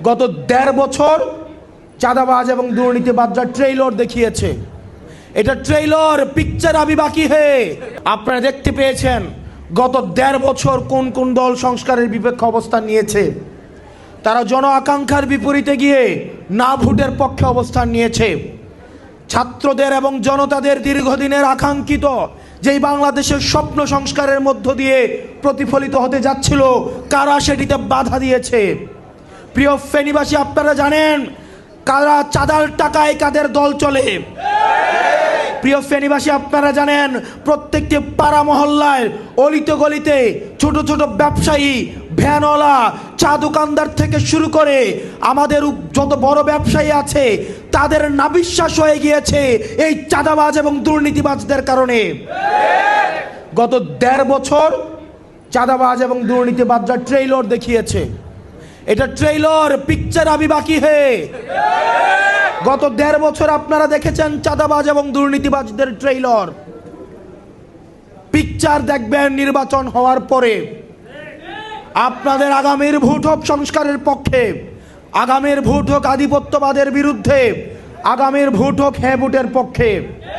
গত ১.৫ বছর চাঁদাবাজ এবং দুর্নীতিবাজরা ট্রেইলর দেখিয়েছে। এটা ট্রেইলর, পিকচার আবি বাকি হে। আপনারা দেখতে পেয়েছেন গত ১.৫ বছর কোন কোন দল সংস্কারের বিপক্ষে অবস্থান নিয়েছে। তারা জন আকাঙ্ক্ষার বিপরীতে গিয়ে না ভোটের পক্ষে অবস্থান নিয়েছে। ছাত্রদের এবং জনতাদের দীর্ঘদিনের আকাঙ্ক্ষিত যেই বাংলাদেশের স্বপ্ন সংস্কারের মধ্য দিয়ে প্রতিফলিত হতে যাচ্ছিল, কারা সেটিতে বাধা দিয়েছে? প্রিয় ফেনীবাসী, আপনারা জানেন কারা চাঁদার টাকায় কাদের দল চলে। প্রিয় ফেনীবাসী, আপনারা জানেন প্রত্যেকটি পাড়া মহল্লায় অলিতে গলিতে ছোট ছোট ব্যবসায়ী, ভ্যানওয়ালা, চা দোকানদার থেকে শুরু করে আমাদের যত বড় ব্যবসায়ী আছে তাদের নাবিশ্বাস হয়ে গিয়েছে এই চাঁদাবাজ এবং দুর্নীতিবাজদের কারণে। গত ১.৫ বছর চাঁদাবাজ এবং দুর্নীতিবাজরা ট্রেইলর দেখিয়েছে। এটা ট্রেইলর, পিকচার আবি বাকি হে। গত ১.৫ বছর আপনারা দেখেছেন চাঁদাবাজ এবং দুর্নীতিবাজদের ট্রেইলর। পিকচার দেখবেন নির্বাচন হওয়ার পরে। আপনাদের আগামীর ভোট হোক সংস্কারের পক্ষে, আগামীর ভোট হোক আধিপত্যবাদের বিরুদ্ধে, আগামীর ভোট হোক হ্যাঁ ভোটের পক্ষে।